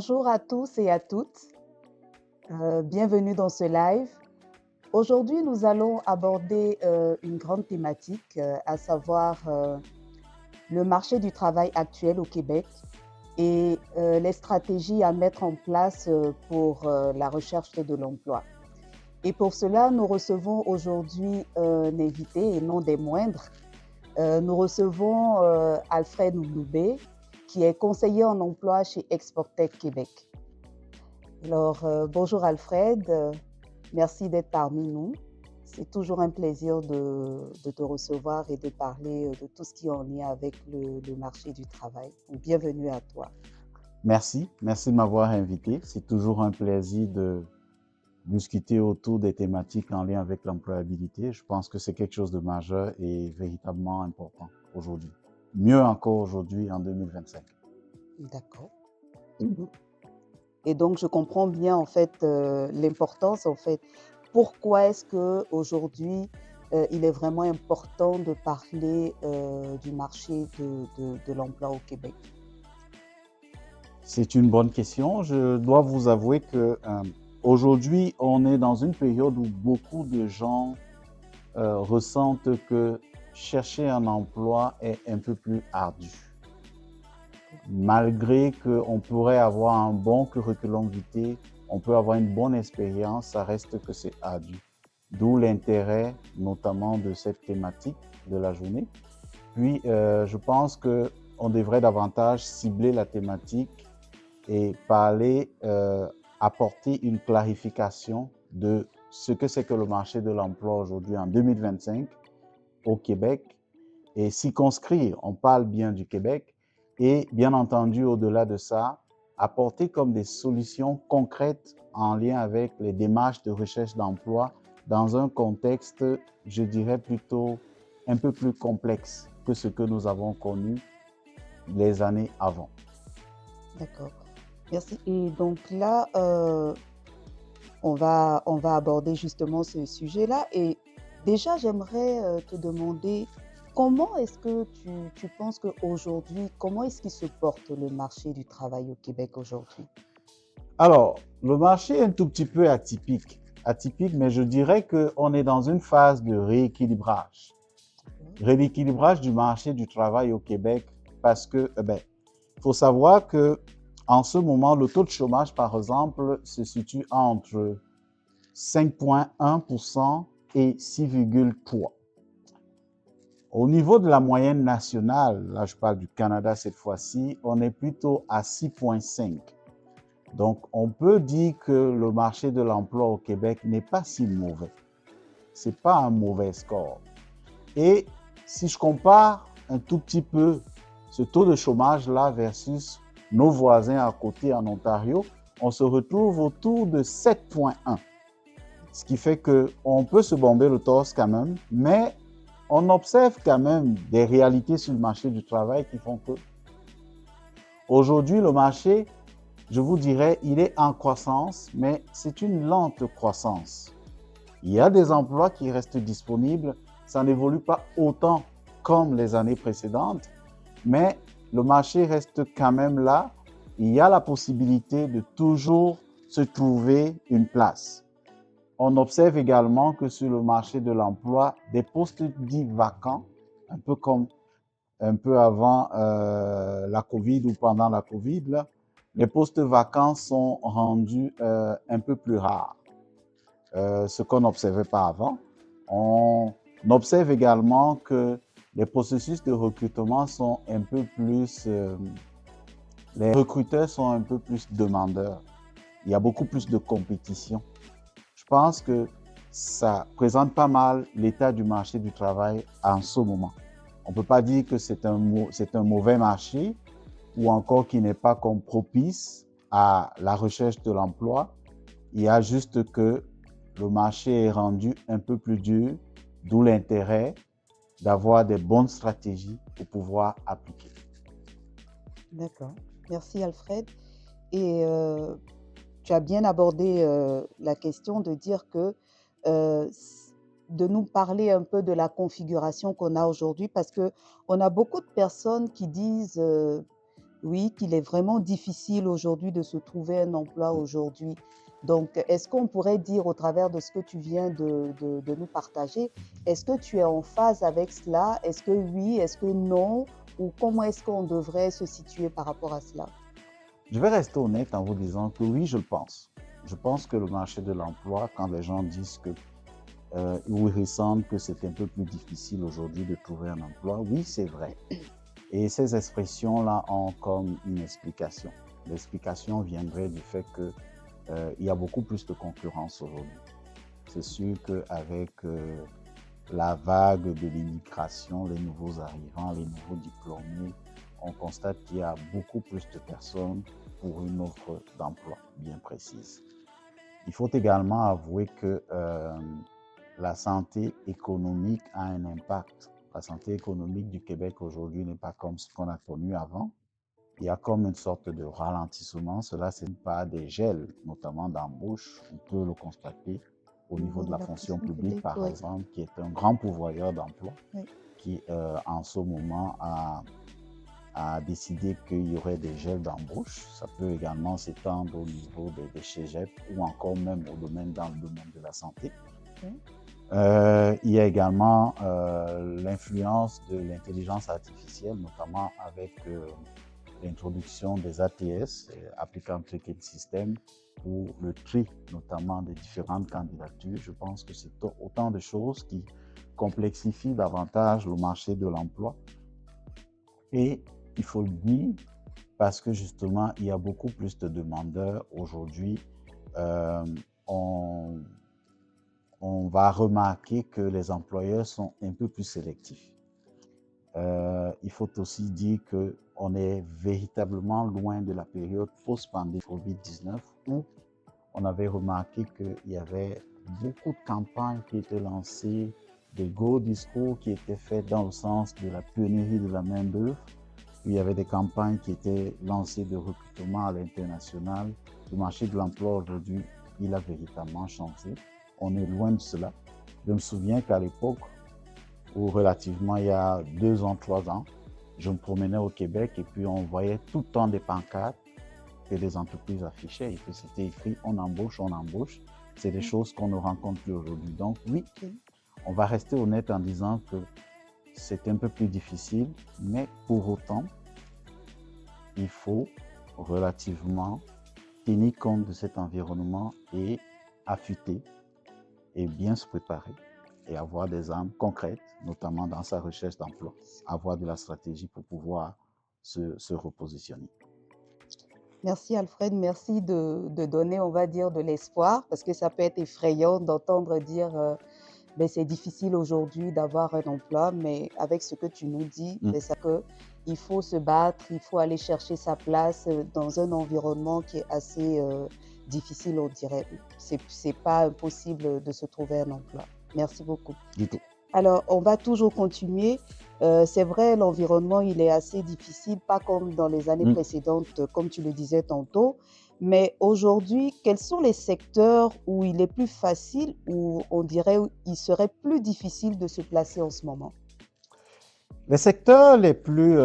Bonjour à tous et à toutes, bienvenue dans ce live. Aujourd'hui, nous allons aborder une grande thématique, à savoir le marché du travail actuel au Québec et les stratégies à mettre en place pour la recherche de l'emploi. Et pour cela, nous recevons aujourd'hui un invité et non des moindres. Nous recevons Alfred Ouloubé, qui est conseiller en emploi chez Exportec Québec. Alors, bonjour Alfred, merci d'être parmi nous. C'est toujours un plaisir de te recevoir et de parler de tout ce qui est en lien avec le marché du travail. Donc, bienvenue à toi. Merci de m'avoir invité. C'est toujours un plaisir de discuter autour des thématiques en lien avec l'employabilité. Je pense que c'est quelque chose de majeur et véritablement important aujourd'hui. Mieux encore aujourd'hui en 2025. D'accord. Et donc, je comprends bien en fait l'importance en fait. Pourquoi est-ce que aujourd'hui il est vraiment important de parler du marché de l'emploi au Québec? C'est une bonne question. Je dois vous avouer que aujourd'hui, on est dans une période où beaucoup de gens ressentent que chercher un emploi est un peu plus ardu. Malgré qu'on pourrait avoir un bon curriculum vitae, on peut avoir une bonne expérience, ça reste que c'est ardu. D'où l'intérêt notamment de cette thématique de la journée. Puis, je pense qu'on devrait davantage cibler la thématique et parler, apporter une clarification de ce que c'est que le marché de l'emploi aujourd'hui en 2025 au Québec et circonscrire, on parle bien du Québec, et bien entendu, au-delà de ça, apporter comme des solutions concrètes en lien avec les démarches de recherche d'emploi dans un contexte, je dirais plutôt un peu plus complexe que ce que nous avons connu les années avant. D'accord. Merci. Et donc là, on va aborder justement ce sujet-là. Et déjà, j'aimerais te demander comment est-ce que tu penses qu'aujourd'hui, comment est-ce qu'il se porte le marché du travail au Québec aujourd'hui? Alors, le marché est un tout petit peu atypique, mais je dirais qu'on est dans une phase de rééquilibrage. Rééquilibrage du marché du travail au Québec parce que, il faut savoir que en ce moment, le taux de chômage, par exemple, se situe entre 5,1% et 6,3%. Au niveau de la moyenne nationale, là je parle du Canada cette fois-ci, on est plutôt à 6,5%. Donc, on peut dire que le marché de l'emploi au Québec n'est pas si mauvais. Ce n'est pas un mauvais score. Et si je compare un tout petit peu ce taux de chômage-là versus nos voisins à côté en Ontario, on se retrouve autour de 7,1. Ce qui fait qu'on peut se bomber le torse quand même, mais on observe quand même des réalités sur le marché du travail qui font que aujourd'hui, le marché, je vous dirais, il est en croissance, mais c'est une lente croissance. Il y a des emplois qui restent disponibles, ça n'évolue pas autant comme les années précédentes, mais le marché reste quand même là. Il y a la possibilité de toujours se trouver une place. On observe également que sur le marché de l'emploi, des postes dits vacants, un peu comme un peu avant la COVID ou pendant la COVID, là, les postes vacants sont rendus un peu plus rares. Ce qu'on n'observait pas avant. On observe également que les processus de recrutement sont un peu plus... les recruteurs sont un peu plus demandeurs. Il y a beaucoup plus de compétition. Je pense que ça présente pas mal l'état du marché du travail en ce moment. On ne peut pas dire que c'est un mauvais marché ou encore qu'il n'est pas comme propice à la recherche de l'emploi. Il y a juste que le marché est rendu un peu plus dur, d'où l'intérêt d'avoir des bonnes stratégies pour pouvoir appliquer. D'accord. Merci Alfred. Et tu as bien abordé la question de dire que de nous parler un peu de la configuration qu'on a aujourd'hui, parce que on a beaucoup de personnes qui disent oui, qu'il est vraiment difficile aujourd'hui de se trouver un emploi aujourd'hui. Donc, est-ce qu'on pourrait dire au travers de ce que tu viens de nous partager, est-ce que tu es en phase avec cela? Est-ce que oui? Est-ce que non? Ou comment est-ce qu'on devrait se situer par rapport à cela? Je vais rester honnête en vous disant que oui, je le pense. Je pense que le marché de l'emploi, quand les gens disent que ou ils ressentent que c'est un peu plus difficile aujourd'hui de trouver un emploi, oui, c'est vrai. Et ces expressions-là ont comme une explication. L'explication viendrait du fait que il y a beaucoup plus de concurrence aujourd'hui. C'est sûr qu'avec la vague de l'immigration, les nouveaux arrivants, les nouveaux diplômés, on constate qu'il y a beaucoup plus de personnes pour une offre d'emploi bien précise. Il faut également avouer que la santé économique a un impact. La santé économique du Québec aujourd'hui n'est pas comme ce qu'on a connu avant. Il y a comme une sorte de ralentissement. Cela, ce n'est pas des gels, notamment d'embauche. On peut le constater au Au niveau niveau de de la la fonction fonction publique, publique, par oui. exemple, qui est un grand pourvoyeur d'emplois, Oui. qui en ce moment a décidé qu'il y aurait des gels d'embauche. Ça peut également s'étendre au niveau des cégeps ou encore même dans le domaine de la santé. Oui. Il y a également l'influence de l'intelligence artificielle, notamment avec l'introduction des ATS, Applicant Tracking System, pour le tri notamment des différentes candidatures. Je pense que c'est autant de choses qui complexifient davantage le marché de l'emploi. Et il faut le dire parce que justement, il y a beaucoup plus de demandeurs aujourd'hui. On va remarquer que les employeurs sont un peu plus sélectifs. Il faut aussi dire qu'on est véritablement loin de la période post-pandémie Covid-19 où on avait remarqué qu'il y avait beaucoup de campagnes qui étaient lancées, des gros discours qui étaient faits dans le sens de la pénurie de la main-d'œuvre. Il y avait des campagnes qui étaient lancées de recrutement à l'international. Le marché de l'emploi aujourd'hui, il a véritablement changé. On est loin de cela. Je me souviens qu'à l'époque, ou relativement il y a 2 ans, 3 ans, je me promenais au Québec et puis on voyait tout le temps des pancartes que les entreprises affichaient et que c'était écrit « on embauche, on embauche ». C'est des choses qu'on ne rencontre plus aujourd'hui. Donc oui, on va rester honnête en disant que c'est un peu plus difficile, mais pour autant, il faut relativement tenir compte de cet environnement et affûter et bien se préparer et avoir des armes concrètes, notamment dans sa recherche d'emploi, avoir de la stratégie pour pouvoir se repositionner. Merci Alfred, merci de donner, on va dire, de l'espoir, parce que ça peut être effrayant d'entendre dire ben, c'est difficile aujourd'hui d'avoir un emploi, mais avec ce que tu nous dis, ben, ça que il faut se battre, il faut aller chercher sa place dans un environnement qui est assez difficile, on dirait. C'est pas impossible de se trouver un emploi. Merci beaucoup. Du tout. Alors, on va toujours continuer. C'est vrai, l'environnement, il est assez difficile, pas comme dans les années précédentes, comme tu le disais tantôt. Mais aujourd'hui, quels sont les secteurs où il est plus facile, où on dirait où il serait plus difficile de se placer en ce moment? Les secteurs les plus,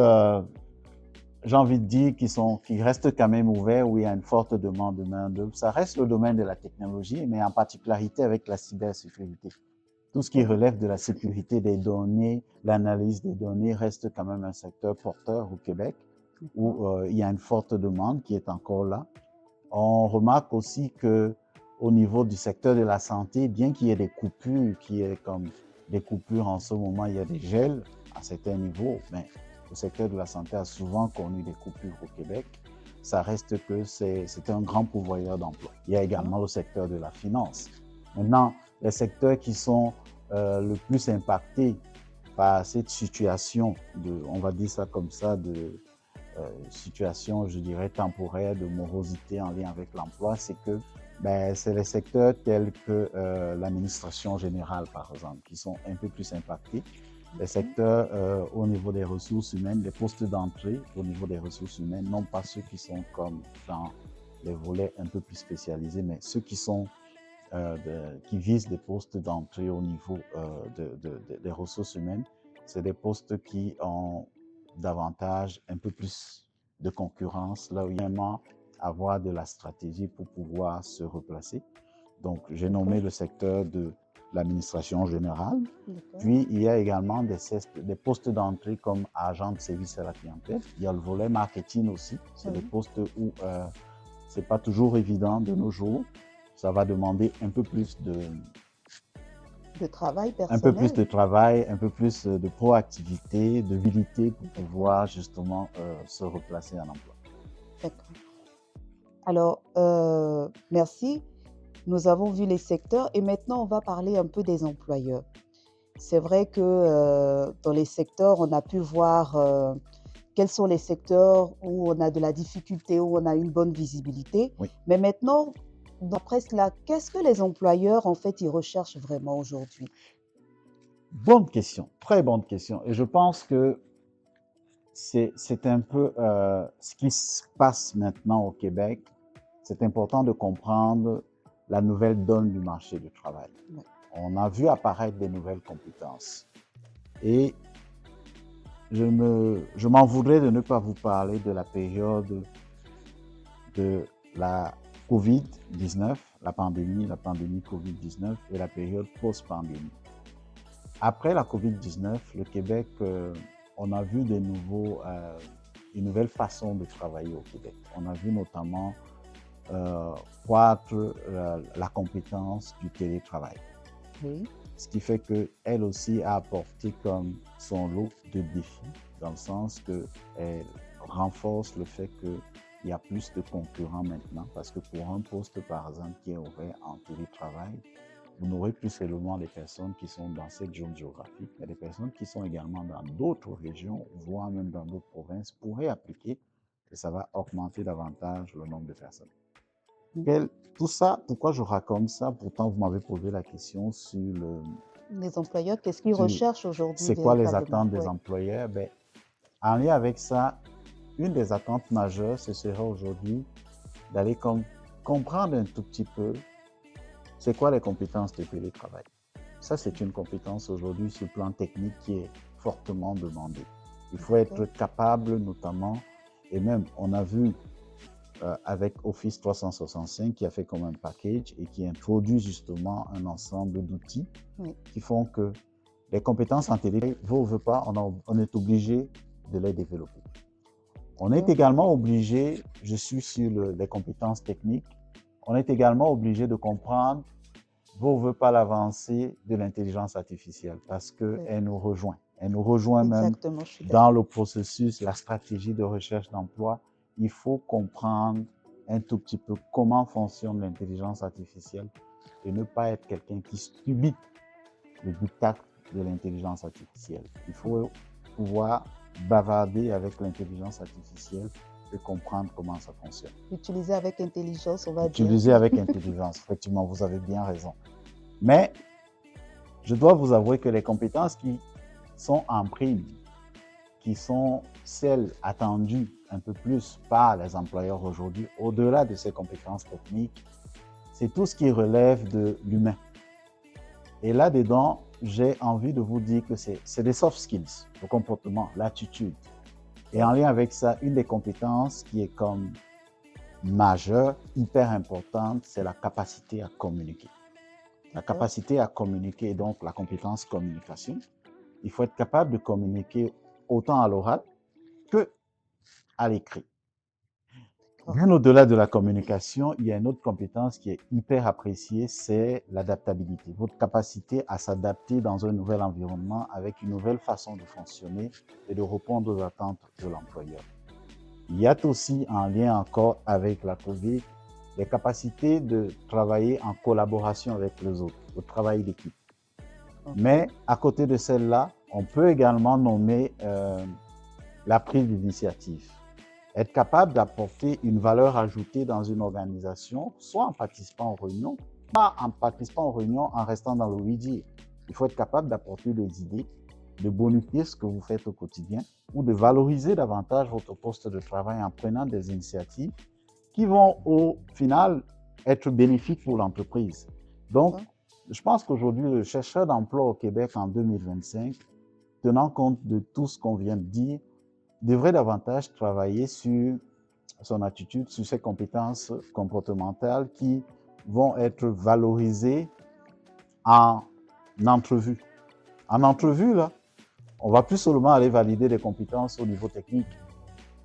j'ai envie de dire, qui restent quand même ouverts, où il y a une forte demande de main-d'œuvre, ça reste le domaine de la technologie, mais en particularité avec la cybersécurité. Tout ce qui relève de la sécurité des données, l'analyse des données reste quand même un secteur porteur au Québec où il y a une forte demande qui est encore là. On remarque aussi que au niveau du secteur de la santé, bien qu'il y ait des coupures, qu'il y ait comme des coupures en ce moment, il y a des gels à certains niveaux, mais le secteur de la santé a souvent connu des coupures au Québec. Ça reste que c'est un grand pourvoyeur d'emplois. Il y a également le secteur de la finance. Maintenant, les secteurs qui sont le plus impactés par cette situation on va dire ça comme ça, de situation, je dirais, temporaire de morosité en lien avec l'emploi, c'est que c'est les secteurs tels que l'administration générale, par exemple, qui sont un peu plus impactés. Les secteurs au niveau des ressources humaines, les postes d'entrée au niveau des ressources humaines, non pas ceux qui sont comme dans les volets un peu plus spécialisés, mais ceux qui sont qui visent des postes d'entrée au niveau des ressources humaines. C'est des postes qui ont davantage, un peu plus de concurrence, là où il y a vraiment avoir de la stratégie pour pouvoir se replacer. Donc, j'ai nommé le secteur de l'administration générale. Puis, il y a également des postes d'entrée comme agent de service à la clientèle. Il y a le volet marketing aussi. C'est des postes où ce n'est pas toujours évident de nos jours. Ça va demander un peu plus de travail personnel. Un peu plus de travail, un peu plus de proactivité, de visibilité pour pouvoir justement se replacer en emploi. D'accord. Alors, merci. Nous avons vu les secteurs et maintenant on va parler un peu des employeurs. C'est vrai que dans les secteurs, on a pu voir quels sont les secteurs où on a de la difficulté, où on a une bonne visibilité. Oui. Mais maintenant, d'après cela, qu'est-ce que les employeurs, en fait, ils recherchent vraiment aujourd'hui? Bonne question, très bonne question. Et je pense que c'est un peu ce qui se passe maintenant au Québec. C'est important de comprendre la nouvelle donne du marché du travail. Ouais. On a vu apparaître des nouvelles compétences. Et je m'en voudrais de ne pas vous parler de la période de la COVID-19, la pandémie COVID-19 et la période post-pandémie. Après la COVID-19, le Québec, on a vu une nouvelle façon de travailler au Québec. On a vu notamment croître la compétence du télétravail. Oui. Ce qui fait qu'elle aussi a apporté comme son lot de défis, dans le sens qu'elle renforce le fait qu'il y a plus de concurrents maintenant, parce que pour un poste, par exemple, qui est ouvert en télétravail, vous n'aurez plus seulement des personnes qui sont dans cette zone géographique, mais des personnes qui sont également dans d'autres régions, voire même dans d'autres provinces, pourraient appliquer, et ça va augmenter davantage le nombre de personnes. Tout ça, pourquoi je raconte ça? Pourtant, vous m'avez posé la question sur les employeurs, qu'est-ce qu'ils recherchent aujourd'hui? C'est quoi les attentes des employeurs? Ben, en lien avec ça, une des attentes majeures, ce serait aujourd'hui d'aller comprendre un tout petit peu c'est quoi les compétences de télétravail. Ça, c'est une compétence aujourd'hui sur le plan technique qui est fortement demandée. Il faut être capable notamment, et même on a vu avec Office 365 qui a fait comme un package et qui introduit justement un ensemble d'outils qui font que les compétences en télé, veut ou veut pas, on est obligé de les développer. On est également obligé, je suis sur les compétences techniques, on est également obligé de comprendre, veut ou veut pas, l'avancée de l'intelligence artificielle parce qu'elle nous rejoint. Elle nous rejoint même dans le processus, la stratégie de recherche d'emploi. Il faut comprendre un tout petit peu comment fonctionne l'intelligence artificielle et ne pas être quelqu'un qui subit le diktat de l'intelligence artificielle. Il faut pouvoir bavarder avec l'intelligence artificielle et comprendre comment ça fonctionne. Utiliser avec intelligence, on va dire. Utiliser avec intelligence, effectivement, vous avez bien raison. Mais je dois vous avouer que les compétences qui sont en prime, qui sont celles attendues un peu plus par les employeurs aujourd'hui, au-delà de ces compétences techniques, c'est tout ce qui relève de l'humain. Et là-dedans, j'ai envie de vous dire que c'est des soft skills, le comportement, l'attitude. Et en lien avec ça, une des compétences qui est comme majeure, hyper importante, c'est la capacité à communiquer. La capacité à communiquer est donc la compétence communication. Il faut être capable de communiquer autant à l'oral qu'à l'écrit. Bien au-delà de la communication, il y a une autre compétence qui est hyper appréciée, c'est l'adaptabilité. Votre capacité à s'adapter dans un nouvel environnement avec une nouvelle façon de fonctionner et de répondre aux attentes de l'employeur. Il y a aussi, en lien encore avec la COVID, les capacités de travailler en collaboration avec les autres, au travail d'équipe. Mais à côté de celle-là, on peut également nommer la prise d'initiative. Être capable d'apporter une valeur ajoutée dans une organisation, soit en participant aux réunions, pas en participant aux réunions en restant dans le oui-dire. Il faut être capable d'apporter des idées, de bonifier ce que vous faites au quotidien ou de valoriser davantage votre poste de travail en prenant des initiatives qui vont au final être bénéfiques pour l'entreprise. Donc, je pense qu'aujourd'hui, le chercheur d'emploi au Québec en 2025, tenant compte de tout ce qu'on vient de dire, devrait davantage travailler sur son attitude, sur ses compétences comportementales qui vont être valorisées en entrevue. En entrevue, là, on va plus seulement aller valider des compétences au niveau technique.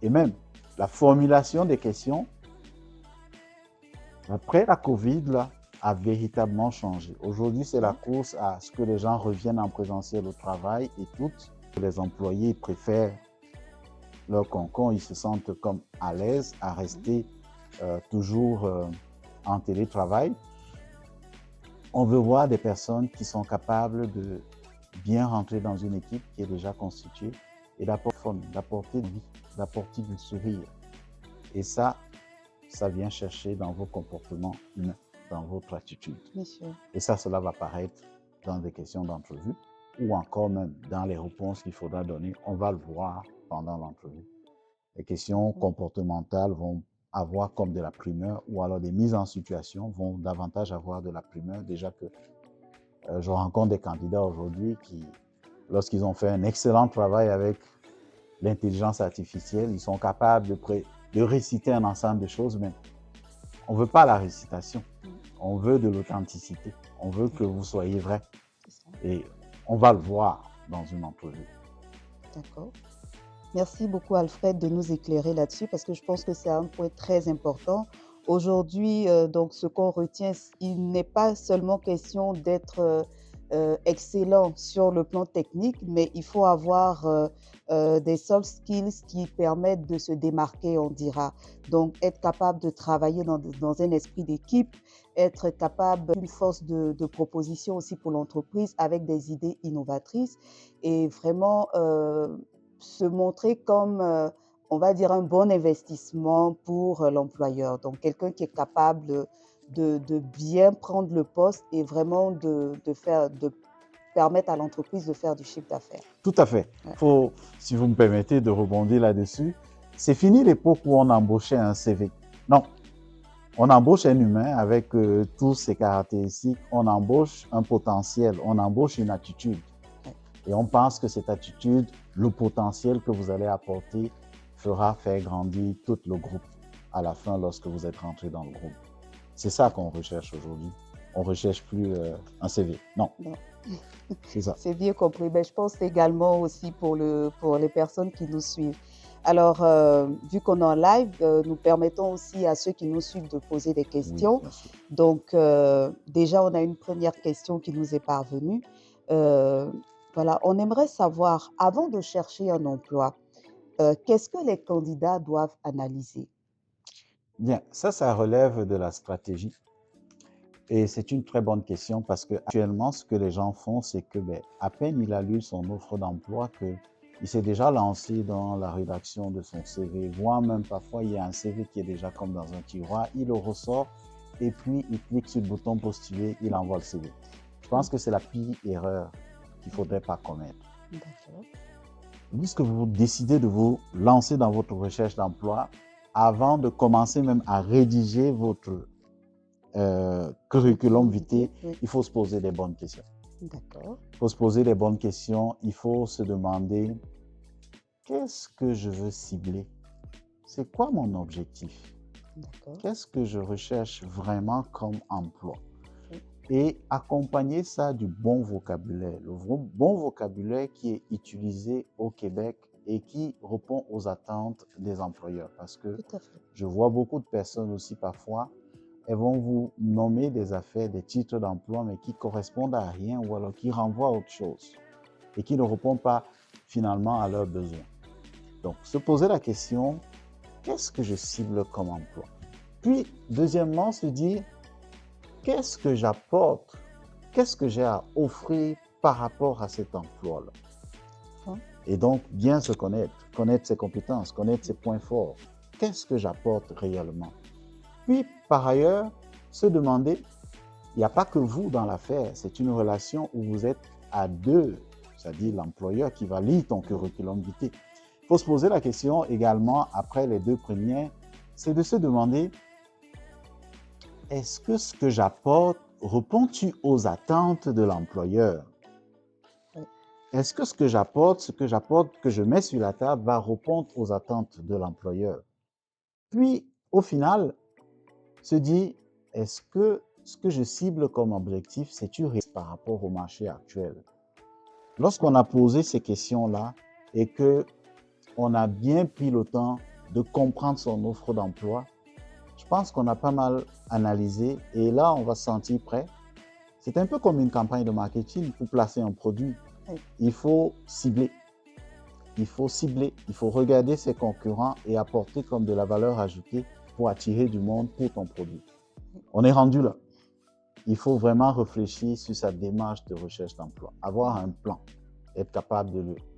Et même la formulation des questions, après la COVID, là, a véritablement changé. Aujourd'hui, c'est la course à ce que les gens reviennent en présentiel au travail et toutes les employés préfèrent leur concon, ils se sentent comme à l'aise à rester toujours en télétravail. On veut voir des personnes qui sont capables de bien rentrer dans une équipe qui est déjà constituée et d'apporter de vie, d'apporter du sourire. Et ça vient chercher dans vos comportements humains, dans votre attitude. Bien sûr. Et ça, cela va apparaître dans des questions d'entrevue ou encore même dans les réponses qu'il faudra donner. On va le voir pendant l'entrevue. Les questions comportementales vont avoir comme de la primeur ou alors des mises en situation vont davantage avoir de la primeur. Déjà que je rencontre des candidats aujourd'hui qui, lorsqu'ils ont fait un excellent travail avec l'intelligence artificielle, ils sont capables de réciter un ensemble de choses, mais on ne veut pas la récitation. On veut de l'authenticité. On veut que vous soyez vrai. Et on va le voir dans une entrevue. D'accord. Merci beaucoup, Alfred, de nous éclairer là-dessus parce que je pense que c'est un point très important. Aujourd'hui, donc, ce qu'on retient, il n'est pas seulement question d'être excellent sur le plan technique, mais il faut avoir des soft skills qui permettent de se démarquer, on dira. Donc, être capable de travailler dans un esprit d'équipe, être capable d'une force de proposition aussi pour l'entreprise avec des idées innovatrices et vraiment se montrer comme, on va dire, un bon investissement pour l'employeur. Donc, quelqu'un qui est capable de bien prendre le poste et vraiment de permettre à l'entreprise de faire du chiffre d'affaires. Tout à fait. Ouais. Faut, si vous me permettez de rebondir là-dessus, c'est fini l'époque où on embauchait un CV. Non, on embauche un humain avec toutes ses caractéristiques, on embauche un potentiel, on embauche une attitude. Et on pense que cette attitude, le potentiel que vous allez apporter fera faire grandir tout le groupe à la fin lorsque vous êtes rentré dans le groupe. C'est ça qu'on recherche aujourd'hui. On ne recherche plus un CV. Non. C'est ça. C'est bien compris. Mais je pense également aussi pour les personnes qui nous suivent. Alors, vu qu'on est en live, nous permettons aussi à ceux qui nous suivent de poser des questions. Oui, donc, déjà, on a une première question qui nous est parvenue. Voilà, on aimerait savoir, avant de chercher un emploi, qu'est-ce que les candidats doivent analyser? Bien, ça relève de la stratégie. Et c'est une très bonne question parce que actuellement, ce que les gens font, c'est que à peine il a lu son offre d'emploi qu'il s'est déjà lancé dans la rédaction de son CV, voire même parfois il y a un CV qui est déjà comme dans un tiroir, il le ressort et puis il clique sur le bouton postuler, il envoie le CV. Je pense que c'est la pire erreur qu'il ne faudrait pas commettre. D'accord. Puisque vous décidez de vous lancer dans votre recherche d'emploi, avant de commencer même à rédiger votre curriculum vitae, Oui. il faut se poser des bonnes questions. D'accord. Il faut se poser les bonnes questions. Il faut se demander qu'est-ce que je veux cibler? C'est quoi mon objectif? D'accord. Qu'est-ce que je recherche vraiment comme emploi? Oui. Et accompagner ça du bon vocabulaire. Le bon vocabulaire qui est utilisé au Québec et qui répond aux attentes des employeurs. Parce que Tout à fait. je vois beaucoup de personnes aussi parfois, elles vont vous nommer des affaires, des titres d'emploi, mais qui correspondent à rien ou alors qui renvoient à autre chose et qui ne répondent pas finalement à leurs besoins. Donc, se poser la question, qu'est-ce que je cible comme emploi? Puis, deuxièmement, se dire, qu'est-ce que j'apporte? Qu'est-ce que j'ai à offrir par rapport à cet emploi-là? Et donc, bien se connaître ses compétences, connaître ses points forts. Qu'est-ce que j'apporte réellement? Puis, par ailleurs, se demander, il n'y a pas que vous dans l'affaire, c'est une relation où vous êtes à deux, c'est-à-dire l'employeur qui va lire ton curriculum vitae. Il faut se poser la question également, après les deux premières, c'est de se demander, est-ce que ce que j'apporte répond-tu aux attentes de l'employeur? est-ce que ce que j'apporte, que je mets sur la table va répondre aux attentes de l'employeur? Puis, au final, se dit, est-ce que ce que je cible comme objectif, c'est-tu réaliste par rapport au marché actuel? Lorsqu'on a posé ces questions-là et que on a bien pris le temps de comprendre son offre d'emploi, je pense qu'on a pas mal analysé et là, on va se sentir prêt. C'est un peu comme une campagne de marketing pour placer un produit. Il faut cibler. Il faut cibler, il faut regarder ses concurrents et apporter comme de la valeur ajoutée pour attirer du monde pour ton produit. On est rendu là. Il faut vraiment réfléchir sur sa démarche de recherche d'emploi, avoir un plan, être capable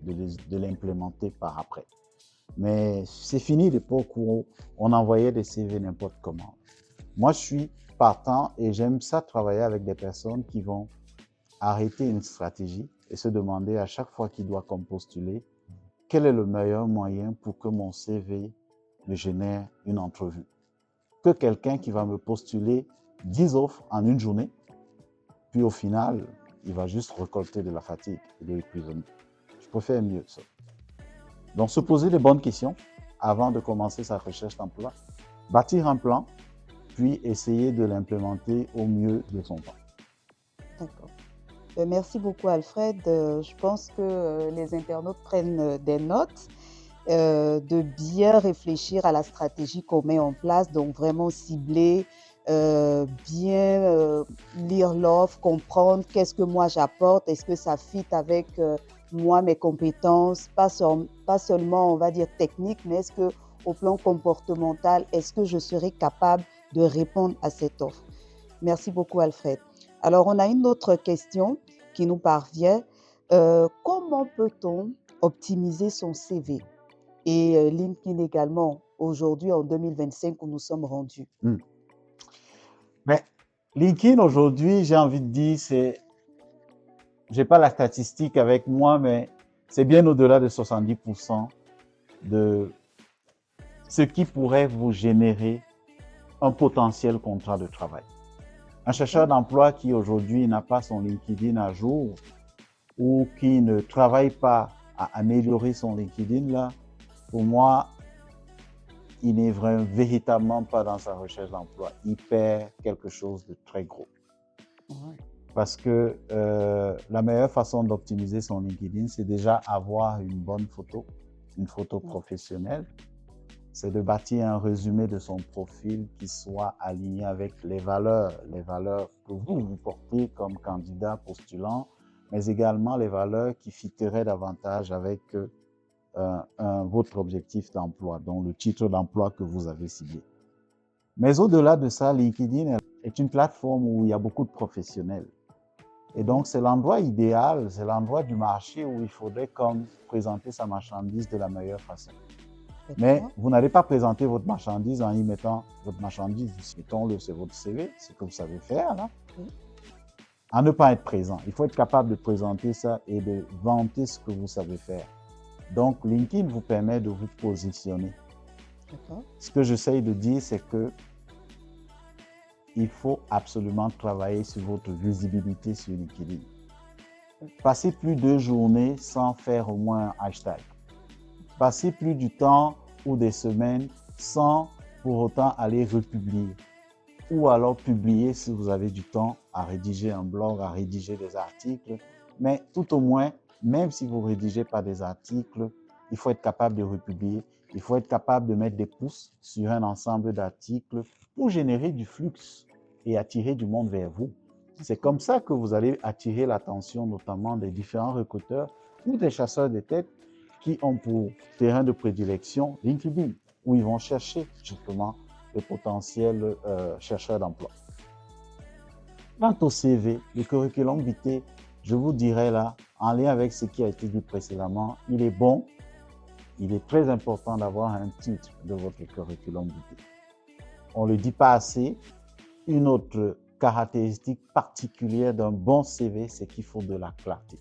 de l'implémenter par après. Mais c'est fini l'époque où on envoyait des CV n'importe comment. Moi, je suis partant et j'aime ça travailler avec des personnes qui vont arrêter une stratégie et se demander à chaque fois qu'ils doivent comme postuler, quel est le meilleur moyen pour que mon CV me génère une entrevue? Que quelqu'un qui va me postuler 10 offres en une journée, puis au final, il va juste récolter de la fatigue et de l'épuisement. Je préfère mieux ça. Donc, se poser les bonnes questions avant de commencer sa recherche d'emploi, bâtir un plan, puis essayer de l'implémenter au mieux de son temps. D'accord. Merci beaucoup, Alfred. Je pense que les internautes prennent des notes, de bien réfléchir à la stratégie qu'on met en place, donc vraiment cibler, bien lire l'offre, comprendre qu'est-ce que moi j'apporte, est-ce que ça fit avec moi, mes compétences, pas seulement, on va dire, technique, mais est-ce que au plan comportemental, est-ce que je serai capable de répondre à cette offre? Merci beaucoup, Alfred. Alors, on a une autre question qui nous parvient. Comment peut-on optimiser son CV? Et LinkedIn également, aujourd'hui en 2025 où nous sommes rendus. Mais LinkedIn aujourd'hui, j'ai envie de dire, j'ai pas la statistique avec moi, mais c'est bien au-delà de 70% de ce qui pourrait vous générer un potentiel contrat de travail. Un chercheur d'emploi qui aujourd'hui n'a pas son LinkedIn à jour ou qui ne travaille pas à améliorer son LinkedIn, là, pour moi, il n'est véritablement pas dans sa recherche d'emploi. Il perd quelque chose de très gros. Parce que la meilleure façon d'optimiser son LinkedIn, c'est déjà avoir une bonne photo, une photo professionnelle. C'est de bâtir un résumé de son profil qui soit aligné avec les valeurs que vous portez comme candidat postulant, mais également les valeurs qui fitteraient davantage avec votre objectif d'emploi, donc le titre d'emploi que vous avez ciblé. Mais au-delà de ça, LinkedIn est une plateforme où il y a beaucoup de professionnels. Et donc, c'est l'endroit idéal, c'est l'endroit du marché où il faudrait comme présenter sa marchandise de la meilleure façon. Mais vous n'allez pas présenter votre marchandise en y mettant votre marchandise, mettons-le, c'est votre CV, c'est ce que vous savez faire, là. À ne pas être présent. Il faut être capable de présenter ça et de vanter ce que vous savez faire. Donc, LinkedIn vous permet de vous positionner. Ce que j'essaye de dire, c'est que il faut absolument travailler sur votre visibilité sur LinkedIn. Passez plus de journées sans faire au moins un hashtag. Passez plus du temps ou des semaines sans pour autant aller republier. Ou alors publier si vous avez du temps à rédiger un blog, à rédiger des articles. Mais tout au moins, même si vous ne rédigez pas des articles, il faut être capable de republier. Il faut être capable de mettre des pouces sur un ensemble d'articles pour générer du flux et attirer du monde vers vous. C'est comme ça que vous allez attirer l'attention notamment des différents recruteurs ou des chasseurs de tête qui ont pour terrain de prédilection LinkedIn, où ils vont chercher justement les potentiels chercheurs d'emploi. Quant au CV, le curriculum vitae, je vous dirais là, en lien avec ce qui a été dit précédemment, il est bon, il est très important d'avoir un titre de votre curriculum vitae. On ne le dit pas assez. Une autre caractéristique particulière d'un bon CV, c'est qu'il faut de la clarté.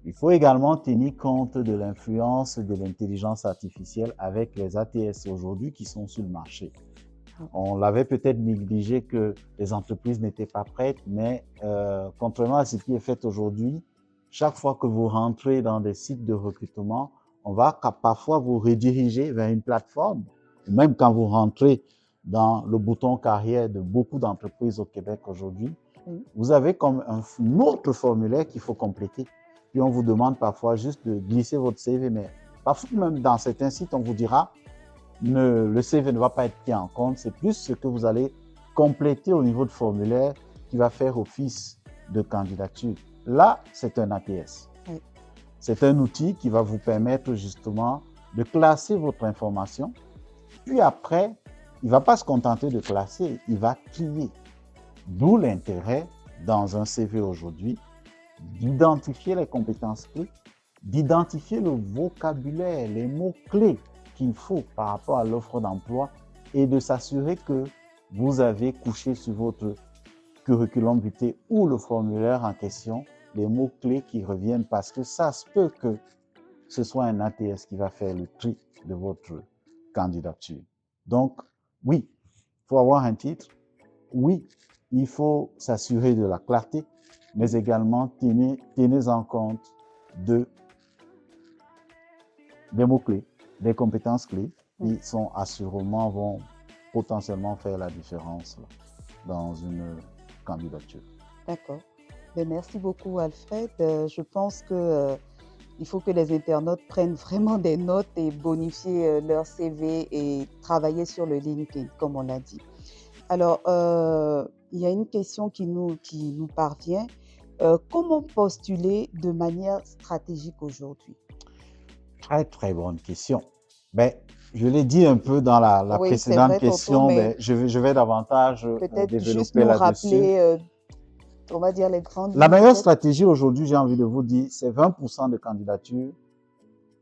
Il faut également tenir compte de l'influence de l'intelligence artificielle avec les ATS aujourd'hui qui sont sur le marché. On l'avait peut-être négligé que les entreprises n'étaient pas prêtes, mais contrairement à ce qui est fait aujourd'hui, chaque fois que vous rentrez dans des sites de recrutement, on va parfois vous rediriger vers une plateforme. Et même quand vous rentrez dans le bouton carrière de beaucoup d'entreprises au Québec aujourd'hui, vous avez comme un autre formulaire qu'il faut compléter. Puis on vous demande parfois juste de glisser votre CV, mais parfois même dans certains sites, on vous dira le CV ne va pas être pris en compte. C'est plus ce que vous allez compléter au niveau de formulaire qui va faire office de candidature. Là, c'est un ATS. Oui. C'est un outil qui va vous permettre justement de classer votre information. Puis après, il ne va pas se contenter de classer, il va trier. D'où l'intérêt dans un CV aujourd'hui d'identifier les compétences clés, d'identifier le vocabulaire, les mots-clés qu'il faut par rapport à l'offre d'emploi et de s'assurer que vous avez couché sur votre curriculum vitae ou le formulaire en question les mots-clés qui reviennent parce que ça se peut que ce soit un ATS qui va faire le tri de votre candidature. Donc, oui, il faut avoir un titre. Oui, il faut s'assurer de la clarté, mais également tenez en compte des mots-clés, des compétences clés qui sont assurément vont potentiellement faire la différence dans une candidature. D'accord. Merci beaucoup, Alfred. Je pense que il faut que les internautes prennent vraiment des notes et bonifier leur CV et travailler sur le LinkedIn, comme on l'a dit. Alors, il y a une question qui nous parvient. Comment postuler de manière stratégique aujourd'hui? Très, très bonne question. Ben, je l'ai dit un peu dans la Oui, c'est précédente vrai, tonton, question, mais mais je vais davantage peut-être juste développer nous là-dessus. rappeler, on va dire les grandes La lignes, meilleure peut-être. stratégie aujourd'hui, j'ai envie de vous dire, c'est 20% de candidature,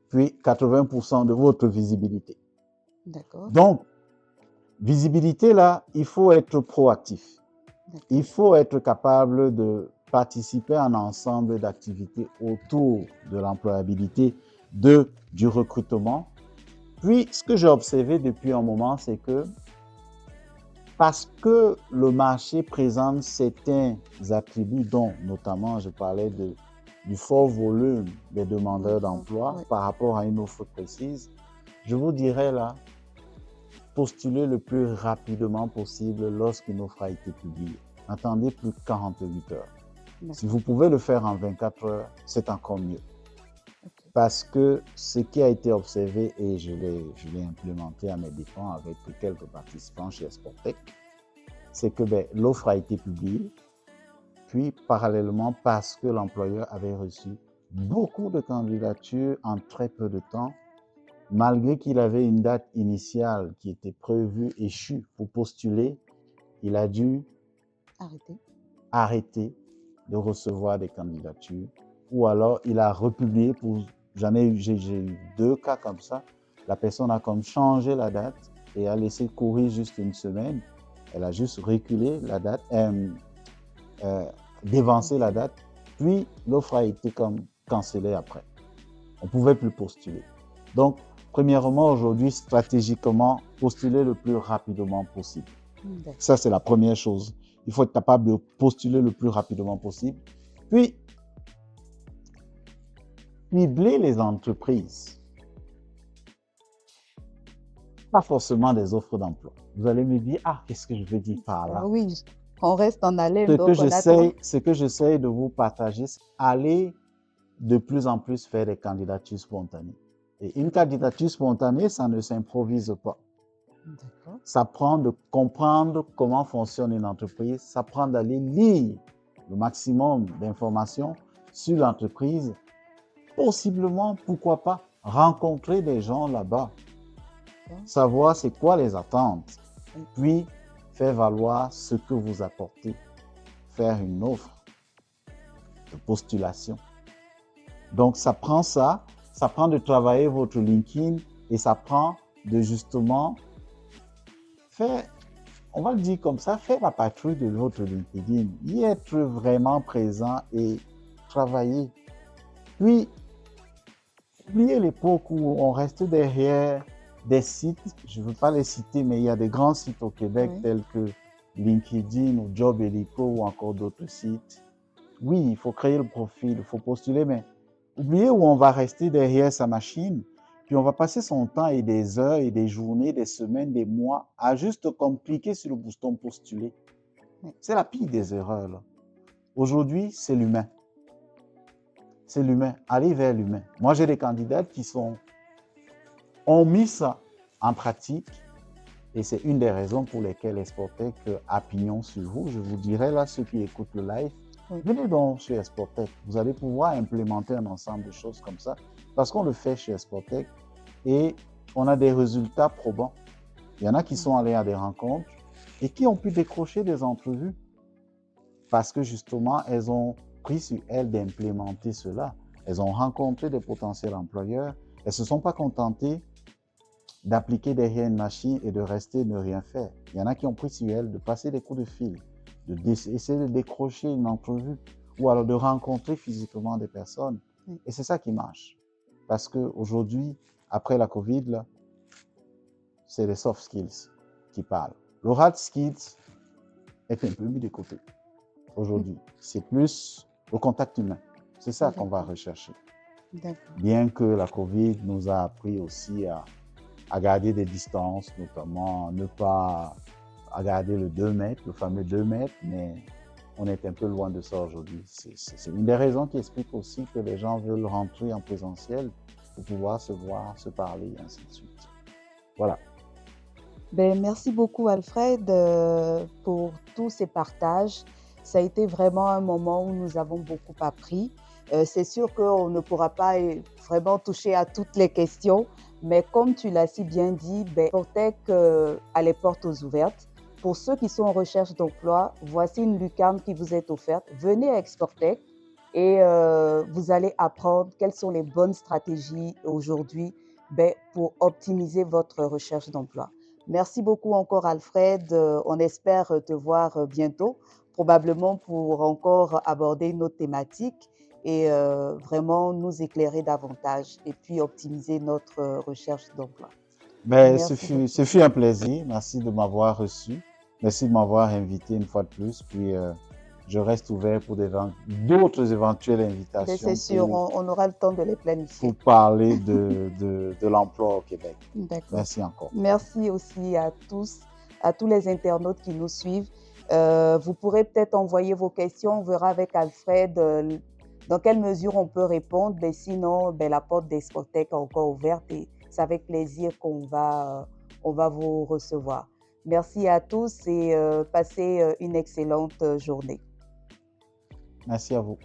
puis 80% de votre visibilité. D'accord, Donc, visibilité, là, il faut être proactif. d'accord. Il faut être capable de participer à un ensemble d'activités autour de l'employabilité, du recrutement. Puis, ce que j'ai observé depuis un moment, c'est que parce que le marché présente certains attributs dont, notamment, je parlais du fort volume des demandeurs d'emploi par rapport à une offre précise, je vous dirais là, postulez le plus rapidement possible lorsqu'une offre a été publiée. N'attendez plus 48 heures. Si vous pouvez le faire en 24 heures, c'est encore mieux. Parce que ce qui a été observé, et je l'ai implémenté à mes dépens avec quelques participants chez Sportec, c'est que l'offre a été publiée, puis parallèlement, parce que l'employeur avait reçu beaucoup de candidatures en très peu de temps, malgré qu'il avait une date initiale qui était prévue, échue pour postuler, il a dû arrêter de recevoir des candidatures, ou alors il a republié j'ai eu 2 cas comme ça. La personne a comme changé la date et a laissé courir juste une semaine. Elle a juste reculé la date, dévancé la date, puis l'offre a été comme cancellée après. On ne pouvait plus postuler. Donc, premièrement, aujourd'hui, stratégiquement, postuler le plus rapidement possible. Ça, c'est la première chose. Il faut être capable de postuler le plus rapidement possible. Puis, cibler les entreprises. Pas forcément des offres d'emploi. Vous allez me dire, qu'est-ce que je veux dire par là? Oui, on reste en haleine. Ce que j'essaie de vous partager, c'est aller de plus en plus faire des candidatures spontanées. Et une candidature spontanée, ça ne s'improvise pas. Ça prend de comprendre comment fonctionne une entreprise, ça prend d'aller lire le maximum d'informations sur l'entreprise, possiblement, pourquoi pas, rencontrer des gens là-bas, savoir c'est quoi les attentes, puis faire valoir ce que vous apportez, faire une offre de postulation. Donc, ça prend de travailler votre LinkedIn et ça prend de justement faire, on va le dire comme ça, faire la patrouille de votre LinkedIn, y être vraiment présent et travailler. Puis, oubliez l'époque où on restait derrière des sites, je ne veux pas les citer, mais il y a des grands sites au Québec tels que LinkedIn ou Job Helico ou encore d'autres sites. Oui, il faut créer le profil, il faut postuler, mais oubliez où on va rester derrière sa machine, puis on va passer son temps et des heures et des journées, des semaines, des mois à juste comme cliquer sur le bouton postuler. C'est la pire des erreurs, là. Aujourd'hui, c'est l'humain. C'est l'humain. Allez vers l'humain. Moi, j'ai des candidates qui ont mis ça en pratique et c'est une des raisons pour lesquelles Esportec a pignon sur vous. Je vous dirais là, ceux qui écoutent le live, venez donc chez Esportec. Vous allez pouvoir implémenter un ensemble de choses comme ça parce qu'on le fait chez Esportec et on a des résultats probants. Il y en a qui sont allés à des rencontres et qui ont pu décrocher des entrevues parce que justement, elles ont pris sur elles d'implémenter cela. Elles ont rencontré des potentiels employeurs. Elles ne se sont pas contentées d'appliquer derrière une machine et de rester ne rien faire. Il y en a qui ont pris sur elles de passer des coups de fil, d'essayer de décrocher une entrevue ou alors de rencontrer physiquement des personnes. Et c'est ça qui marche. Parce qu'aujourd'hui, après la COVID, là, c'est les soft skills qui parlent. Le hard skills est un peu mis de côté aujourd'hui. C'est plus le contact humain. C'est ça qu'on va rechercher. Bien que la COVID nous a appris aussi à garder des distances, notamment ne pas à garder le 2 mètres, le fameux 2 mètres, mais on est un peu loin de ça aujourd'hui. C'est une des raisons qui explique aussi que les gens veulent rentrer en présentiel pour pouvoir se voir, se parler, et ainsi de suite. Voilà. Ben, merci beaucoup, Alfred, pour tous ces partages. Ça a été vraiment un moment où nous avons beaucoup appris. C'est sûr qu'on ne pourra pas vraiment toucher à toutes les questions, mais comme tu l'as si bien dit, Esportec a les portes ouvertes. Pour ceux qui sont en recherche d'emploi, voici une lucarne qui vous est offerte. Venez à Esportec et vous allez apprendre quelles sont les bonnes stratégies aujourd'hui pour optimiser votre recherche d'emploi. Merci beaucoup encore, Alfred. On espère te voir bientôt, probablement pour encore aborder une autre thématique et vraiment nous éclairer davantage et puis optimiser notre recherche d'emploi. Ce fut un plaisir. Merci de m'avoir reçu. Merci de m'avoir invité une fois de plus. Puis je reste ouvert pour d'autres éventuelles invitations. C'est sûr, on aura le temps de les planifier. Pour parler de l'emploi au Québec. Merci encore. Merci aussi à tous les internautes qui nous suivent. Vous pourrez peut-être envoyer vos questions. On verra avec Alfred dans quelle mesure on peut répondre. Mais sinon, la porte d'Esportec est encore ouverte et c'est avec plaisir qu'on va vous recevoir. Merci à tous et passez une excellente journée. Merci à vous.